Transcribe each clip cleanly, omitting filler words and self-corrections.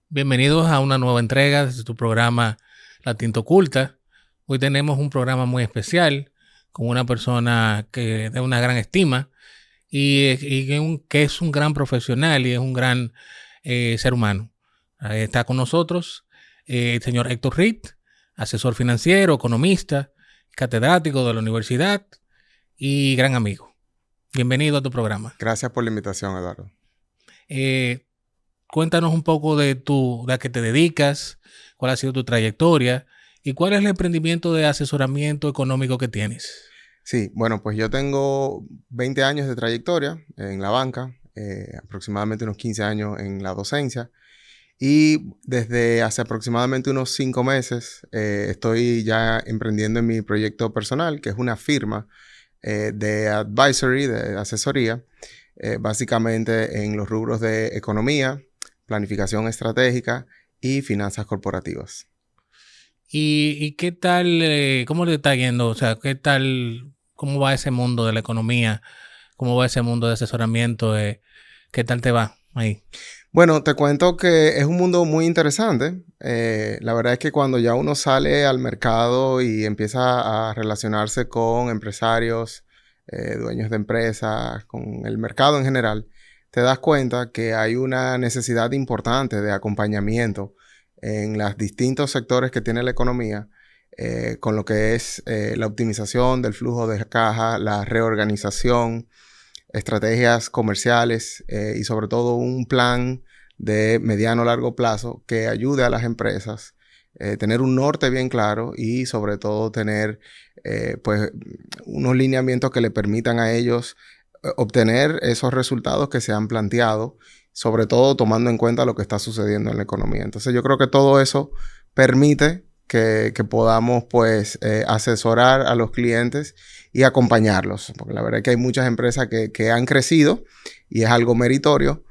Bienvenidos a una nueva entrega de tu programa La Tinta Oculta. Hoy tenemos un programa muy especial con una persona que de una gran estima que es un gran profesional y es un gran ser humano. Está con nosotros el señor Héctor Reed, asesor financiero, economista, catedrático de la universidad y gran amigo. Bienvenido a tu programa. Gracias por la invitación, Eduardo. Cuéntanos un poco de a qué te dedicas, cuál ha sido tu trayectoria y cuál es el emprendimiento de asesoramiento económico que tienes. Sí, bueno, pues yo tengo 20 años de trayectoria en la banca, aproximadamente unos 15 años en la docencia y desde hace aproximadamente unos 5 meses estoy ya emprendiendo en mi proyecto personal, que es una firma de advisory, de asesoría, básicamente en los rubros de economía, planificación estratégica y finanzas corporativas. ¿Y qué tal, cómo le está yendo? O sea, ¿qué tal, cómo va ese mundo de la economía? ¿Cómo va ese mundo de asesoramiento? ¿Qué tal te va ahí? Bueno, te cuento que es un mundo muy interesante. La verdad es que cuando ya uno sale al mercado y empieza a relacionarse con empresarios, dueños de empresas, con el mercado en general, te das cuenta que hay una necesidad importante de acompañamiento en los distintos sectores que tiene la economía, con lo que es la optimización del flujo de caja, la reorganización, estrategias comerciales y sobre todo un plan de mediano o largo plazo que ayude a las empresas tener un norte bien claro y sobre todo tener pues unos lineamientos que le permitan a ellos obtener esos resultados que se han planteado, sobre todo tomando en cuenta lo que está sucediendo en la economía. Entonces yo creo que todo eso permite que podamos pues asesorar a los clientes y acompañarlos, porque la verdad es que hay muchas empresas que han crecido y es algo meritorio,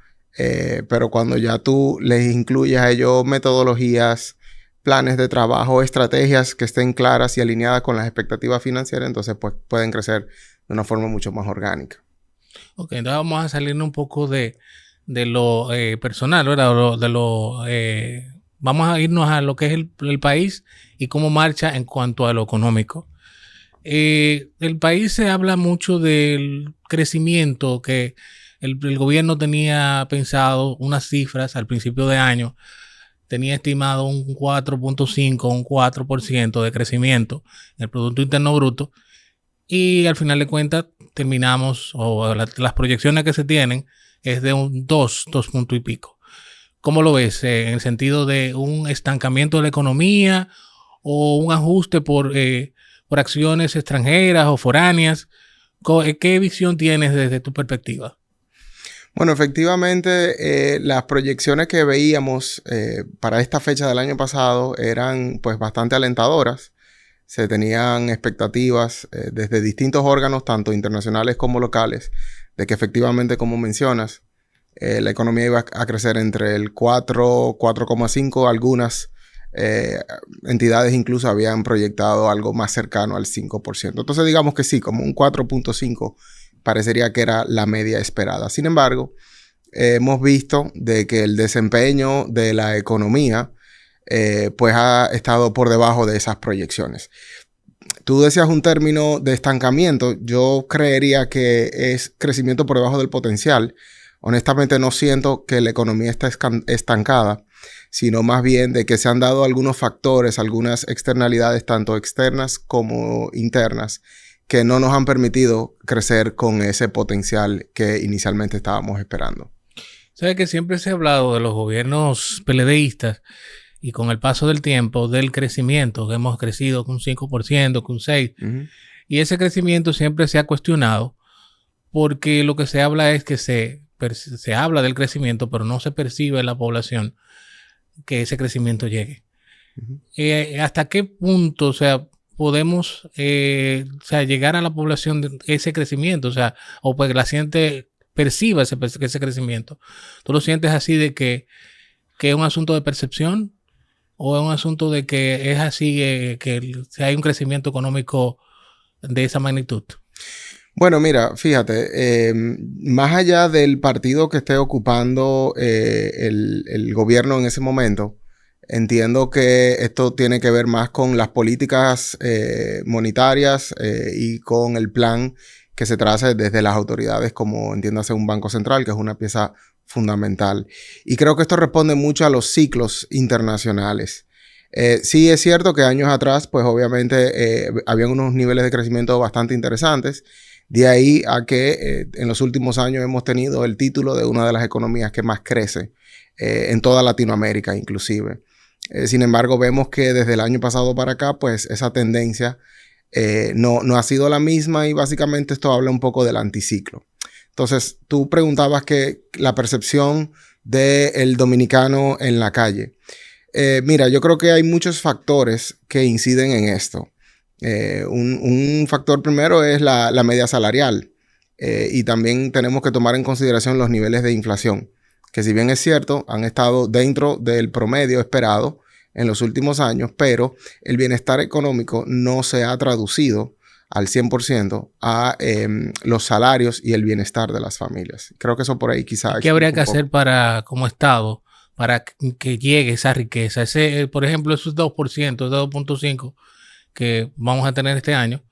pero cuando ya tú les incluyes a ellos metodologías, planes de trabajo, estrategias que estén claras y alineadas con las expectativas financieras, entonces pues pueden crecer de una forma mucho más orgánica. Ok, entonces vamos a salirnos un poco de lo personal, ¿verdad? Vamos a irnos a lo que es el país y cómo marcha en cuanto a lo económico. El país se habla mucho del crecimiento que el gobierno tenía pensado, unas cifras al principio de año, tenía estimado un 4.5, un 4% de crecimiento en el Producto Interno Bruto y al final de cuentas terminamos, las proyecciones que se tienen es de un 2 puntos y pico. ¿Cómo lo ves? En el sentido de un estancamiento de la economía o un ajuste por acciones extranjeras o foráneas. ¿Qué visión tienes desde tu perspectiva? Bueno, efectivamente, las proyecciones que veíamos para esta fecha del año pasado eran pues bastante alentadoras. Se tenían expectativas desde distintos órganos, tanto internacionales como locales, de que efectivamente, como mencionas, la economía iba a crecer entre el 4, 4,5. Algunas entidades incluso habían proyectado algo más cercano al 5%. Entonces, digamos que sí, como un 4,5 parecería que era la media esperada. Sin embargo, hemos visto de que el desempeño de la economía pues ha estado por debajo de esas proyecciones. Tú decías un término de estancamiento. Yo creería que es crecimiento por debajo del potencial. Honestamente no siento que la economía está estancada, sino más bien de que se han dado algunos factores, algunas externalidades, tanto externas como internas, que no nos han permitido crecer con ese potencial que inicialmente estábamos esperando. Sabes que siempre se ha hablado de los gobiernos peledeístas y con el paso del tiempo del crecimiento, que hemos crecido con un 5%, con un 6%, y ese crecimiento siempre se ha cuestionado porque lo que se habla es que se habla del crecimiento, pero no se percibe en la población que ese crecimiento llegue. ¿Hasta qué punto, o sea, podemos llegar a la población de ese crecimiento? O sea, o pues que la gente perciba ese crecimiento. ¿Tú lo sientes así de que es un asunto de percepción o es un asunto de que es así, que hay un crecimiento económico de esa magnitud? Bueno, mira, fíjate, más allá del partido que esté ocupando el gobierno en ese momento, entiendo que esto tiene que ver más con las políticas monetarias y con el plan que se traza desde las autoridades, como entiéndase un banco central, que es una pieza fundamental. Y creo que esto responde mucho a los ciclos internacionales. Sí es cierto que años atrás, pues obviamente habían unos niveles de crecimiento bastante interesantes. De ahí a que en los últimos años hemos tenido el título de una de las economías que más crece en toda Latinoamérica inclusive. Sin embargo, vemos que desde el año pasado para acá, pues esa tendencia no ha sido la misma y básicamente esto habla un poco del anticiclo. Entonces, tú preguntabas que la percepción del dominicano en la calle. Mira, yo creo que hay muchos factores que inciden en esto. Un factor primero es la media salarial y también tenemos que tomar en consideración los niveles de inflación, que si bien es cierto, han estado dentro del promedio esperado en los últimos años, pero el bienestar económico no se ha traducido al 100% a los salarios y el bienestar de las familias. Creo que eso por ahí quizá... ¿Qué habría que hacer para, como Estado, para que llegue esa riqueza? Ese, por ejemplo, esos 2%, ese 2.5% que vamos a tener este año,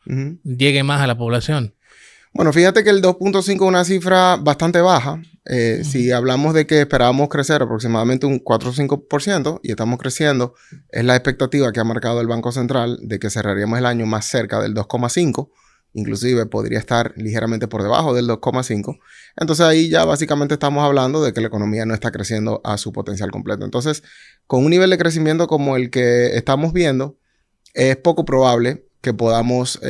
llegue más a la población. Bueno, fíjate que el 2.5 es una cifra bastante baja. Si hablamos de que esperábamos crecer aproximadamente un 4 o 5% y estamos creciendo, es la expectativa que ha marcado el Banco Central de que cerraríamos el año más cerca del 2.5, inclusive podría estar ligeramente por debajo del 2.5. Entonces ahí ya básicamente estamos hablando de que la economía no está creciendo a su potencial completo. Entonces, con un nivel de crecimiento como el que estamos viendo, es poco probable que podamos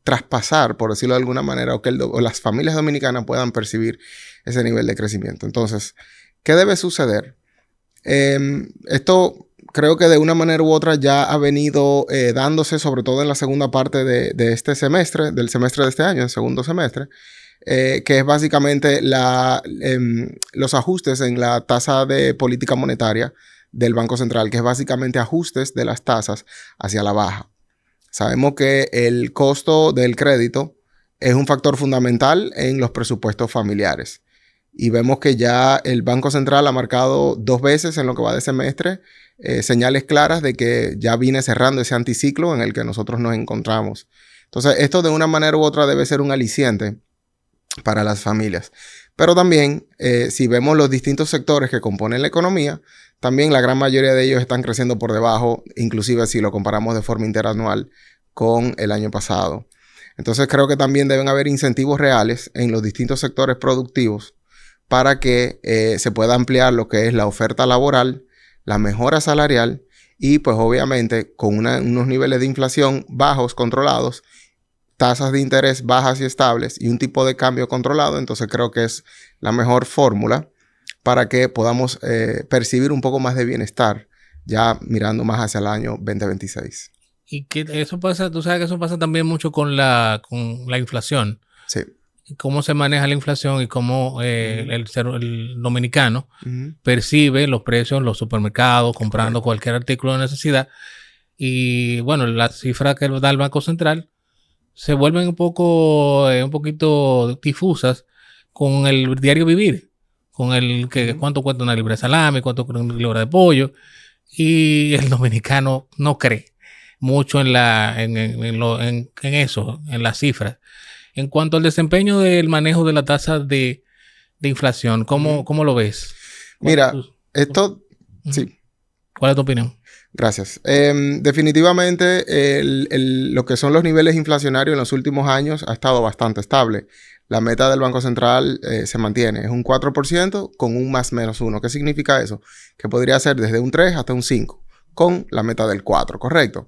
traspasar, por decirlo de alguna manera, o las familias dominicanas puedan percibir ese nivel de crecimiento. Entonces, ¿qué debe suceder? Esto creo que de una manera u otra ya ha venido dándose, sobre todo en la segunda parte de este semestre, del semestre de este año, el segundo semestre, que es básicamente los ajustes en la tasa de política monetaria del Banco Central, que es básicamente ajustes de las tasas hacia la baja. Sabemos que el costo del crédito es un factor fundamental en los presupuestos familiares. Y vemos que ya el Banco Central ha marcado 2 veces en lo que va de semestre señales claras de que ya viene cerrando ese anticiclo en el que nosotros nos encontramos. Entonces, esto de una manera u otra debe ser un aliciente para las familias. Pero también, si vemos los distintos sectores que componen la economía, también la gran mayoría de ellos están creciendo por debajo, inclusive si lo comparamos de forma interanual con el año pasado. Entonces creo que también deben haber incentivos reales en los distintos sectores productivos para que se pueda ampliar lo que es la oferta laboral, la mejora salarial y pues obviamente con unos niveles de inflación bajos, controlados, tasas de interés bajas y estables y un tipo de cambio controlado. Entonces creo que es la mejor fórmula para que podamos percibir un poco más de bienestar ya mirando más hacia el año 2026. Y que eso pasa, tú sabes que eso pasa también mucho con la inflación. Sí. Cómo se maneja la inflación y cómo el dominicano percibe los precios en los supermercados, comprando cualquier artículo de necesidad. Y bueno, las cifras que da el Banco Central se vuelven un poquito difusas con el diario vivir. Con el que cuánto cuesta una libra de salami, cuánto cuesta una libra de pollo. Y el dominicano no cree mucho en eso, en las cifras. En cuanto al desempeño del manejo de la tasa de inflación, ¿cómo lo ves? Mira, esto... Sí. ¿Cuál es tu opinión? Gracias. Definitivamente lo que son los niveles inflacionarios en los últimos años ha estado bastante estable. La meta del Banco Central se mantiene. Es un 4% con un más menos 1. ¿Qué significa eso? Que podría ser desde un 3 hasta un 5 con la meta del 4, ¿correcto?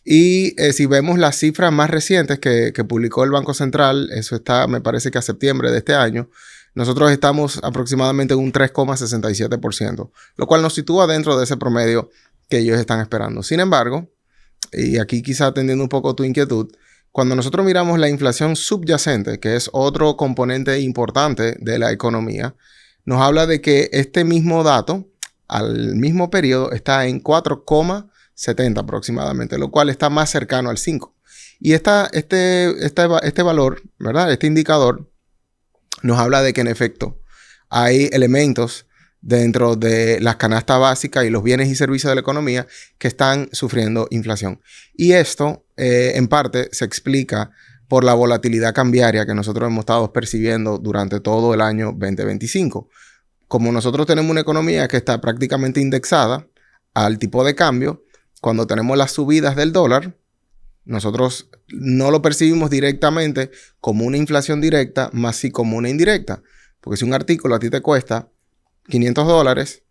Y si vemos las cifras más recientes que publicó el Banco Central, eso está, me parece que a septiembre de este año, nosotros estamos aproximadamente en un 3,67%, lo cual nos sitúa dentro de ese promedio que ellos están esperando. Sin embargo, y aquí quizá atendiendo un poco tu inquietud, cuando nosotros miramos la inflación subyacente, que es otro componente importante de la economía, nos habla de que este mismo dato, al mismo periodo, está en 4,70 aproximadamente, lo cual está más cercano al 5. Y este valor, ¿verdad? Este indicador nos habla de que en efecto hay elementos dentro de las canastas básicas y los bienes y servicios de la economía que están sufriendo inflación. Y esto, en parte, se explica por la volatilidad cambiaria que nosotros hemos estado percibiendo durante todo el año 2025. Como nosotros tenemos una economía que está prácticamente indexada al tipo de cambio, cuando tenemos las subidas del dólar, nosotros no lo percibimos directamente como una inflación directa, más sí como una indirecta. Porque si un artículo a ti te cuesta $500,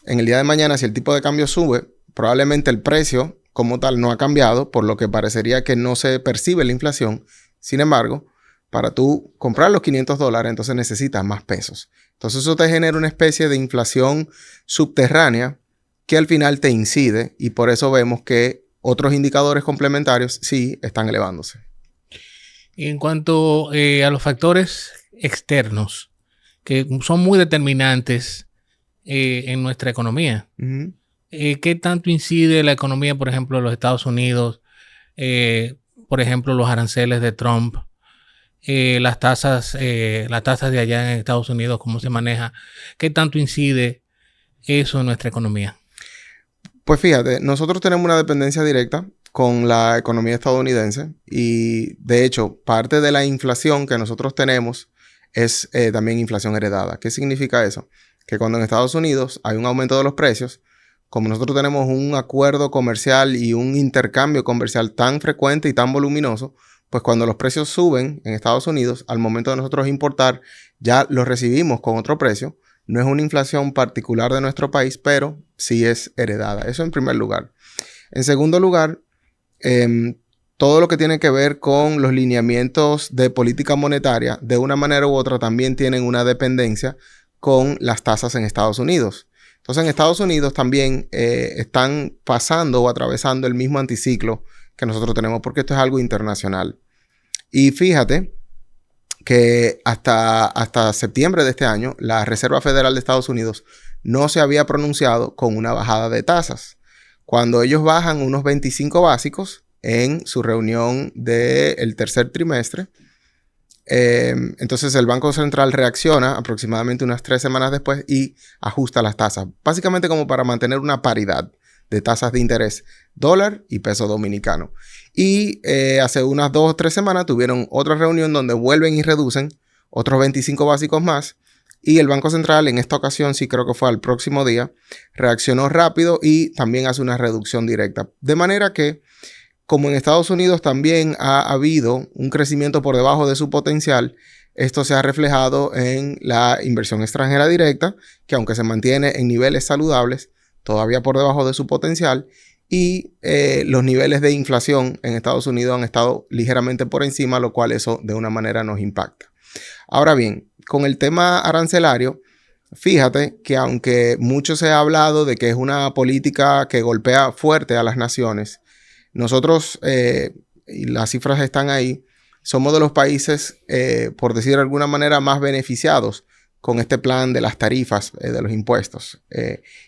en el día de mañana, si el tipo de cambio sube, probablemente el precio como tal no ha cambiado, por lo que parecería que no se percibe la inflación. Sin embargo, para tú comprar los $500, entonces necesitas más pesos. Entonces eso te genera una especie de inflación subterránea que al final te incide, y por eso vemos que otros indicadores complementarios sí están elevándose. En cuanto a los factores externos, que son muy determinantes en nuestra economía. Uh-huh. ¿Qué tanto incide la economía, por ejemplo, de los Estados Unidos? Por ejemplo, los aranceles de Trump, las tasas de allá en Estados Unidos, cómo se maneja. ¿Qué tanto incide eso en nuestra economía? Pues fíjate, nosotros tenemos una dependencia directa con la economía estadounidense y, de hecho, parte de la inflación que nosotros tenemos es también inflación heredada. ¿Qué significa eso? Que cuando en Estados Unidos hay un aumento de los precios, como nosotros tenemos un acuerdo comercial y un intercambio comercial tan frecuente y tan voluminoso, pues cuando los precios suben en Estados Unidos, al momento de nosotros importar, ya los recibimos con otro precio. No es una inflación particular de nuestro país, pero sí es heredada. Eso en primer lugar. En segundo lugar, todo lo que tiene que ver con los lineamientos de política monetaria, de una manera u otra también tienen una dependencia con las tasas en Estados Unidos. Entonces, en Estados Unidos también están pasando o atravesando el mismo anticiclo que nosotros tenemos, porque esto es algo internacional. Y fíjate que hasta septiembre de este año, la Reserva Federal de Estados Unidos no se había pronunciado con una bajada de tasas. Cuando ellos bajan unos 25 básicos en su reunión del tercer trimestre, entonces el Banco Central reacciona aproximadamente unas 3 semanas después y ajusta las tasas, básicamente como para mantener una paridad de tasas de interés dólar y peso dominicano. Y hace unas 2 o 3 semanas tuvieron otra reunión donde vuelven y reducen otros 25 básicos más. Y el Banco Central en esta ocasión, sí creo que fue al próximo día, reaccionó rápido y también hace una reducción directa. De manera que, como en Estados Unidos también ha habido un crecimiento por debajo de su potencial, esto se ha reflejado en la inversión extranjera directa, que aunque se mantiene en niveles saludables, todavía por debajo de su potencial, y los niveles de inflación en Estados Unidos han estado ligeramente por encima, lo cual eso de una manera nos impacta. Ahora bien, con el tema arancelario, fíjate que aunque mucho se ha hablado de que es una política que golpea fuerte a las naciones, nosotros, y las cifras están ahí, somos de los países, por decir de alguna manera, más beneficiados con este plan de las tarifas de los impuestos.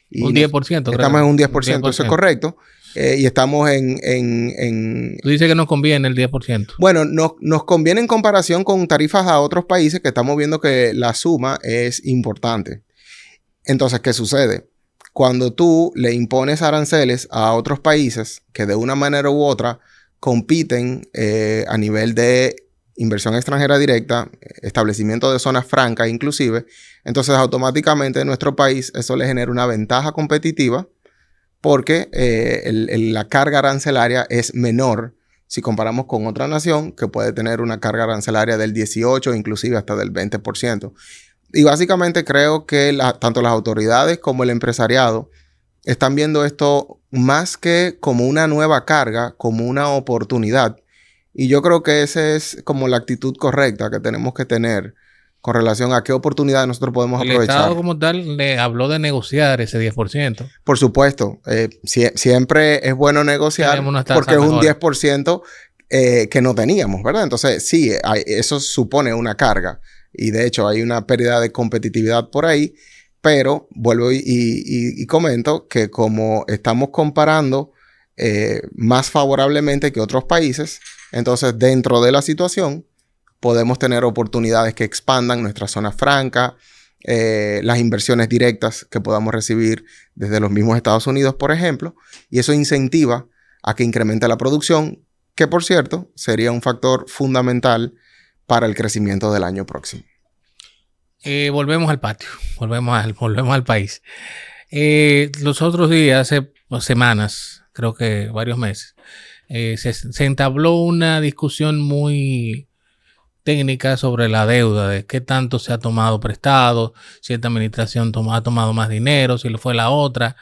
Y un 10%. Estamos en un 10%, eso es correcto. Y estamos Tú dices que nos conviene el 10%. Bueno, nos conviene en comparación con tarifas a otros países que estamos viendo que la suma es importante. Entonces, ¿qué sucede? Cuando tú le impones aranceles a otros países que de una manera u otra compiten a nivel de inversión extranjera directa, establecimiento de zonas francas inclusive, entonces automáticamente en nuestro país eso le genera una ventaja competitiva porque la carga arancelaria es menor si comparamos con otra nación que puede tener una carga arancelaria del 18%, inclusive hasta del 20%. Y básicamente creo que tanto las autoridades como el empresariado están viendo esto más que como una nueva carga, como una oportunidad. Y yo creo que esa es como la actitud correcta que tenemos que tener con relación a qué oportunidades nosotros podemos aprovechar. El Estado como tal le habló de negociar ese 10%. Por supuesto. Siempre es bueno negociar porque es un 10% que no teníamos, ¿verdad? Entonces, sí, eso supone una carga. Y de hecho, hay una pérdida de competitividad por ahí. Pero vuelvo y comento que como estamos comparando más favorablemente que otros países, Entonces, dentro de la situación, podemos tener oportunidades que expandan nuestra zona franca, las inversiones directas que podamos recibir desde los mismos Estados Unidos, por ejemplo, y eso incentiva a que incremente la producción, que por cierto, sería un factor fundamental para el crecimiento del año próximo. Volvemos al patio, volvemos al país. Los otros días, hace semanas, creo que varios meses, se entabló una discusión muy técnica sobre la deuda, de qué tanto se ha tomado prestado, si esta administración ha tomado más dinero, si lo fue la otra.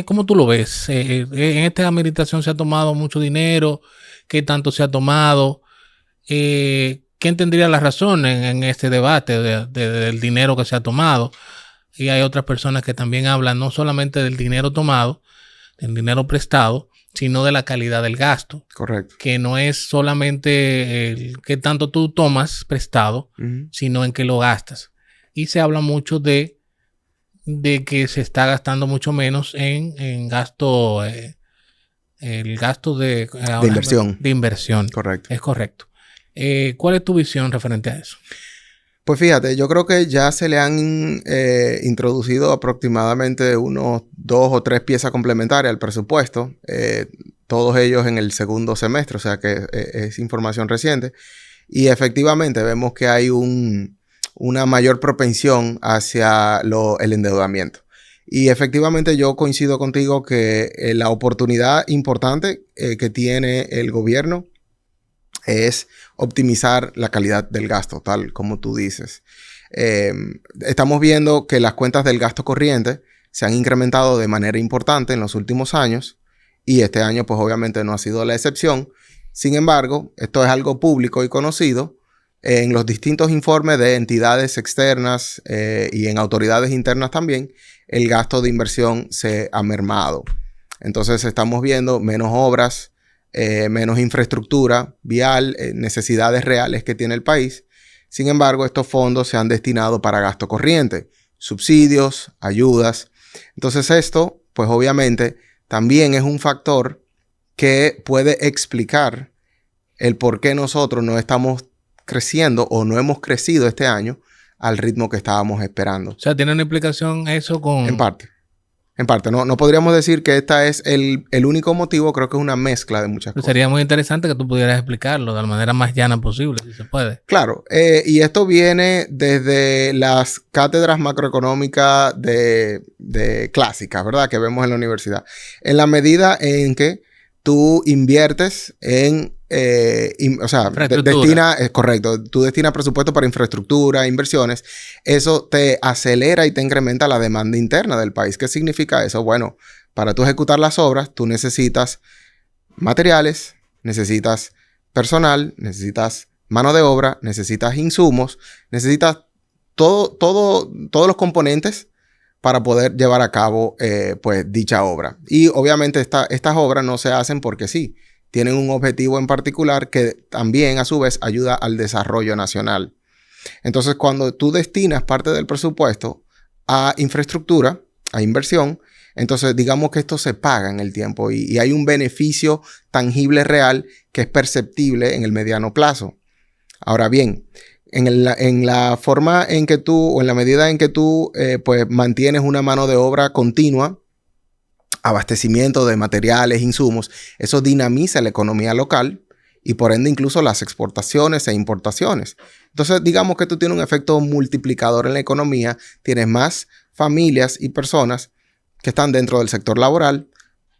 ¿Cómo tú lo ves? En esta administración se ha tomado mucho dinero, ¿qué tanto se ha tomado? ¿Quién tendría la razón en este debate del dinero que se ha tomado? Y hay otras personas que también hablan no solamente del dinero tomado, del dinero prestado, sino de la calidad del gasto. Correcto. Que no es solamente el qué tanto tú tomas prestado, sino en qué lo gastas. Y se habla mucho de que se está gastando mucho menos en gasto, el gasto de inversión. De inversión. Correcto. Es correcto. ¿Cuál es tu visión referente a eso? Pues fíjate, yo creo que ya se le han introducido aproximadamente unos 2 o 3 piezas complementarias al presupuesto, todos ellos en el segundo semestre, o sea que es información reciente, y efectivamente vemos que hay una mayor propensión hacia el endeudamiento. Y efectivamente yo coincido contigo que la oportunidad importante que tiene el gobierno es optimizar la calidad del gasto, tal como tú dices. Estamos viendo que las cuentas del gasto corriente se han incrementado de manera importante en los últimos años y este año pues obviamente no ha sido la excepción. Sin embargo, esto es algo público y conocido en los distintos informes de entidades externas y en autoridades internas también. El gasto de inversión se ha mermado. Entonces estamos viendo menos obras, menos infraestructura vial, necesidades reales que tiene el país. Sin embargo, estos fondos se han destinado para gasto corriente, subsidios, ayudas. Entonces esto, pues obviamente, también es un factor que puede explicar el por qué nosotros no estamos creciendo o no hemos crecido este año al ritmo que estábamos esperando. O sea, ¿tiene una implicación eso con...? En parte. En parte, no podríamos decir que este es el único motivo, creo que es una mezcla de muchas cosas. Sería muy interesante que tú pudieras explicarlo de la manera más llana posible, si se puede. Claro, y esto viene desde las cátedras macroeconómicas de clásicas, ¿verdad? Que vemos en la universidad. En la medida en que tú inviertes en... correcto, tú destinas presupuesto para infraestructura, inversiones, eso te acelera y te incrementa la demanda interna del país. ¿Qué significa eso? Bueno, para tú ejecutar las obras, tú necesitas materiales, necesitas personal, necesitas mano de obra, necesitas insumos, necesitas todos los componentes para poder llevar a cabo pues dicha obra. Y obviamente estas obras no se hacen porque sí. Tienen un objetivo en particular que también, a su vez, ayuda al desarrollo nacional. Entonces, cuando tú destinas parte del presupuesto a infraestructura, a inversión, entonces digamos que esto se paga en el tiempo y hay un beneficio tangible real que es perceptible en el mediano plazo. Ahora bien, en la forma en que tú, o en la medida en que tú, pues mantienes una mano de obra continua, abastecimiento de materiales, insumos, eso dinamiza la economía local y por ende incluso las exportaciones e importaciones. Entonces, digamos que tú tienes un efecto multiplicador en la economía, tienes más familias y personas que están dentro del sector laboral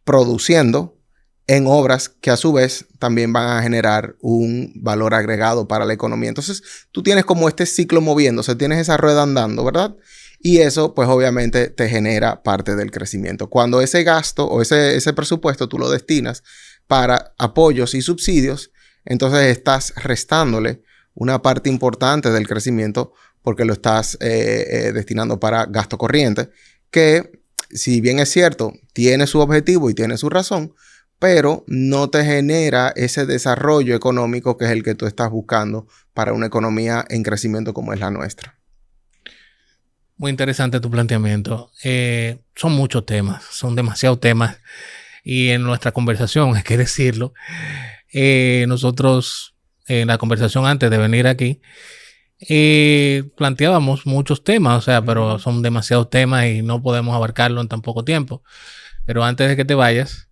produciendo en obras que a su vez también van a generar un valor agregado para la economía. Entonces, tú tienes como este ciclo moviéndose, tienes esa rueda andando, ¿verdad? Y eso, pues obviamente, te genera parte del crecimiento. Cuando ese gasto o ese presupuesto tú lo destinas para apoyos y subsidios, entonces estás restándole una parte importante del crecimiento porque lo estás destinando para gasto corriente, que si bien es cierto, tiene su objetivo y tiene su razón, pero no te genera ese desarrollo económico que es el que tú estás buscando para una economía en crecimiento como es la nuestra. Muy interesante tu planteamiento. Son muchos temas, son demasiados temas. y en nuestra conversación, hay que decirlo, nosotros en la conversación antes de venir aquí, planteábamos muchos temas, o sea, pero son demasiados temas y no podemos abarcarlo en tan poco tiempo. Pero antes de que te vayas,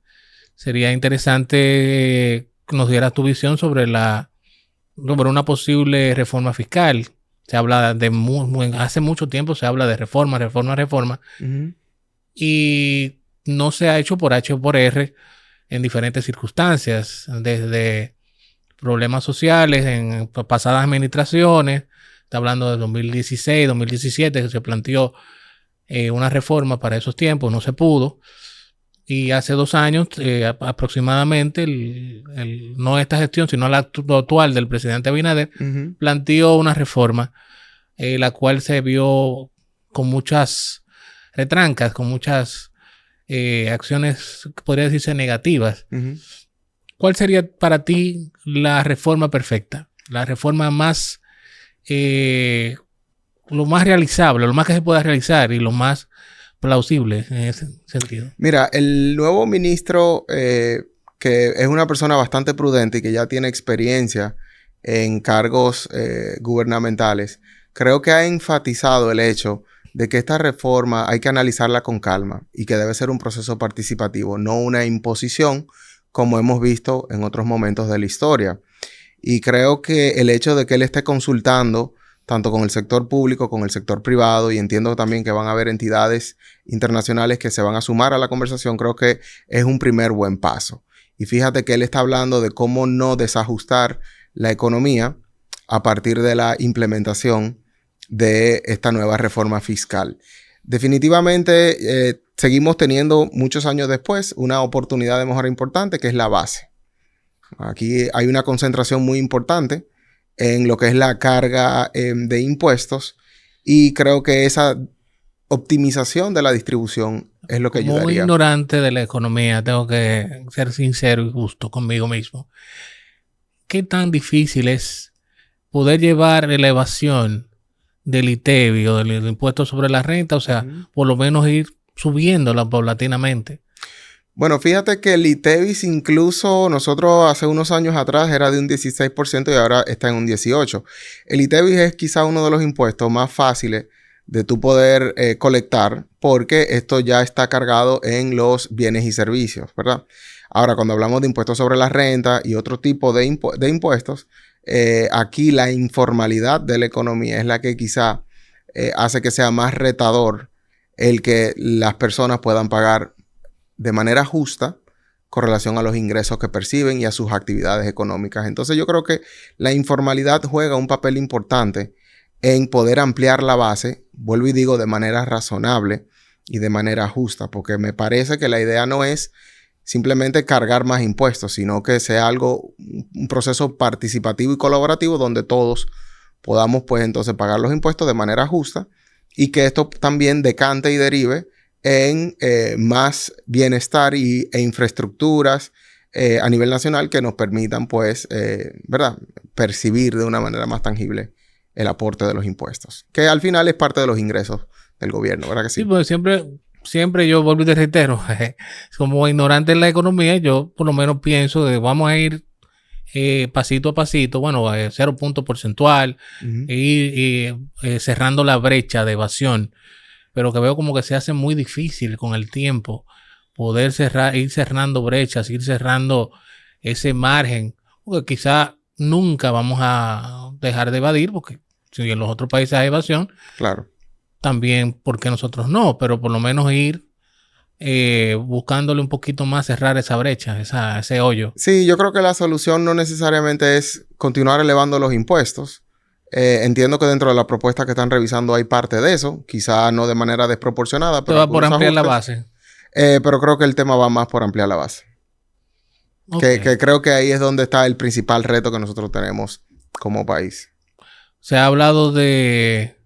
sería interesante que nos dieras tu visión sobre una posible reforma fiscal. Se habla de hace mucho tiempo se habla de reforma, y no se ha hecho por H o por R en diferentes circunstancias, desde problemas sociales en pasadas administraciones. Está hablando de 2016, 2017, que se planteó una reforma para esos tiempos, no se pudo. Y hace 2 años aproximadamente, no esta gestión, sino la actual del presidente Abinader, planteó una reforma, la cual se vio con muchas retrancas, con muchas acciones, podría decirse, negativas. ¿Cuál sería para ti la reforma perfecta? La reforma más, lo más realizable, lo más que se pueda realizar y lo más plausible en ese sentido. Mira, el nuevo ministro, que es una persona bastante prudente y que ya tiene experiencia en cargos gubernamentales, creo que ha enfatizado el hecho de que esta reforma hay que analizarla con calma y que debe ser un proceso participativo, no una imposición, como hemos visto en otros momentos de la historia. Y creo que el hecho de que él esté consultando tanto con el sector público, con el sector privado, y entiendo también que van a haber entidades internacionales que se van a sumar a la conversación, creo que es un primer buen paso. Y fíjate que él está hablando de cómo no desajustar la economía a partir de la implementación de esta nueva reforma fiscal. Definitivamente seguimos teniendo muchos años después una oportunidad de mejora importante, que es la base. Aquí hay una concentración muy importante en lo que es la carga de impuestos, y creo que esa optimización de la distribución es lo que ayudaría. Como ignorante de la economía, tengo que ser sincero y justo conmigo mismo. ¿Qué tan difícil es poder llevar la evasión del ITEVI o del impuesto sobre la renta? O sea, por lo menos ir subiéndola paulatinamente. Bueno, fíjate que el ITEVIS, incluso nosotros hace unos años atrás era de un 16% y ahora está en un 18%. El ITEVIS es quizá uno de los impuestos más fáciles de tú poder colectar, porque esto ya está cargado en los bienes y servicios, ¿verdad? Ahora, cuando hablamos de impuestos sobre la renta y otro tipo de impuestos, aquí la informalidad de la economía es la que quizá hace que sea más retador el que las personas puedan pagar de manera justa con relación a los ingresos que perciben y a sus actividades económicas. Entonces yo creo que la informalidad juega un papel importante en poder ampliar la base, vuelvo y digo, de manera razonable y de manera justa, porque me parece que la idea no es simplemente cargar más impuestos, sino que sea un proceso participativo y colaborativo donde todos podamos pues entonces pagar los impuestos de manera justa, y que esto también decante y derive en más bienestar e infraestructuras a nivel nacional que nos permitan, pues, ¿verdad?, percibir de una manera más tangible el aporte de los impuestos, que al final es parte de los ingresos del gobierno, ¿verdad que sí? Sí, pues siempre yo vuelvo y te reitero, como ignorante en la economía, yo por lo menos pienso que vamos a ir pasito a pasito, bueno, 0 punto porcentual, y cerrando la brecha de evasión. Pero que veo como que se hace muy difícil con el tiempo poder ir cerrando brechas, ir cerrando ese margen, porque quizá nunca vamos a dejar de evadir, porque si en los otros países hay evasión, claro, también, ¿por qué nosotros no? Pero por lo menos ir buscándole un poquito más, cerrar esa brecha, ese hoyo. Sí, yo creo que la solución no necesariamente es continuar elevando los impuestos. Entiendo que dentro de la propuesta que están revisando hay parte de eso, quizá no de manera desproporcionada, pero va por ampliar la base. Pero creo que el tema va más por ampliar la base. Okay. Que creo que ahí es donde está el principal reto que nosotros tenemos como país. Se ha hablado de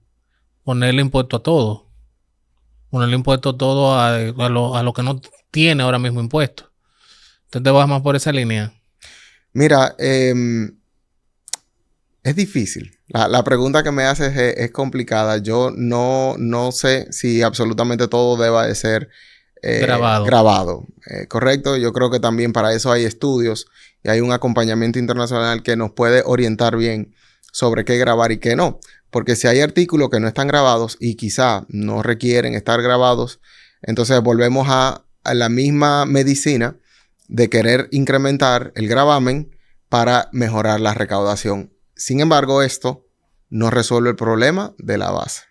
ponerle impuesto a todo. Ponerle impuesto a todo a lo que no tiene ahora mismo impuesto. ¿Tú te vas más por esa línea? Mira, es difícil. La pregunta que me haces es complicada. Yo no sé si absolutamente todo deba de ser grabado. Correcto. Yo creo que también para eso hay estudios y hay un acompañamiento internacional que nos puede orientar bien sobre qué grabar y qué no. Porque si hay artículos que no están grabados y quizá no requieren estar grabados, entonces volvemos a la misma medicina de querer incrementar el gravamen para mejorar la recaudación. Sin embargo, esto no resuelve el problema de la base.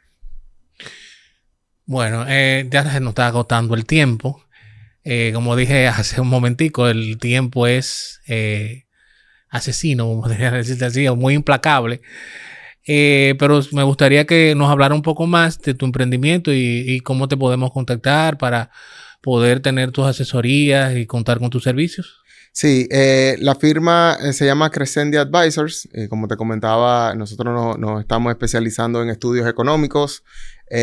Bueno, ya se nos está agotando el tiempo. Como dije hace un momentico, el tiempo es asesino, como podría decirte así, muy implacable. Pero me gustaría que nos hablara un poco más de tu emprendimiento y cómo te podemos contactar para poder tener tus asesorías y contar con tus servicios. Sí, la firma se llama Crescendia Advisors. Como te comentaba, nosotros nos estamos especializando en estudios económicos,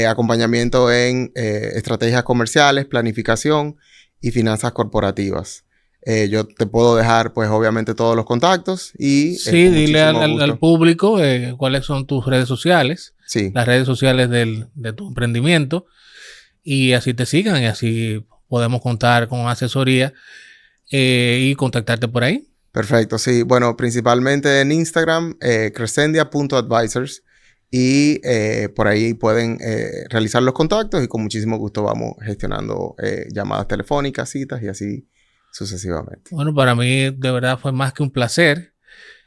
acompañamiento en estrategias comerciales, planificación y finanzas corporativas. Yo te puedo dejar, pues, obviamente todos los contactos y... Sí, dile al público cuáles son tus redes sociales, sí, las redes sociales de tu emprendimiento, y así te sigan y así podemos contar con asesoría y contactarte por ahí. Perfecto, sí. Bueno, principalmente en Instagram, crescendia.advisors, y por ahí pueden realizar los contactos y con muchísimo gusto vamos gestionando llamadas telefónicas, citas y así sucesivamente. Bueno, para mí de verdad fue más que un placer.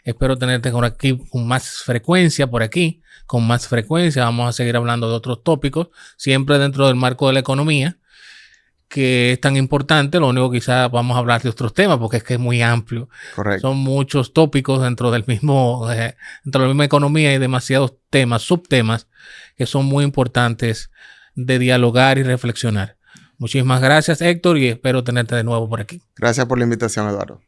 Espero tenerte por aquí con más frecuencia, por aquí, con más frecuencia. Vamos a seguir hablando de otros tópicos, siempre dentro del marco de la economía, que es tan importante. Lo único quizás vamos a hablar de otros temas porque es que es muy amplio. Correcto. Son muchos tópicos dentro de la misma economía y demasiados temas, subtemas, que son muy importantes de dialogar y reflexionar. Muchísimas gracias, Héctor, y espero tenerte de nuevo por aquí. Gracias por la invitación, Eduardo.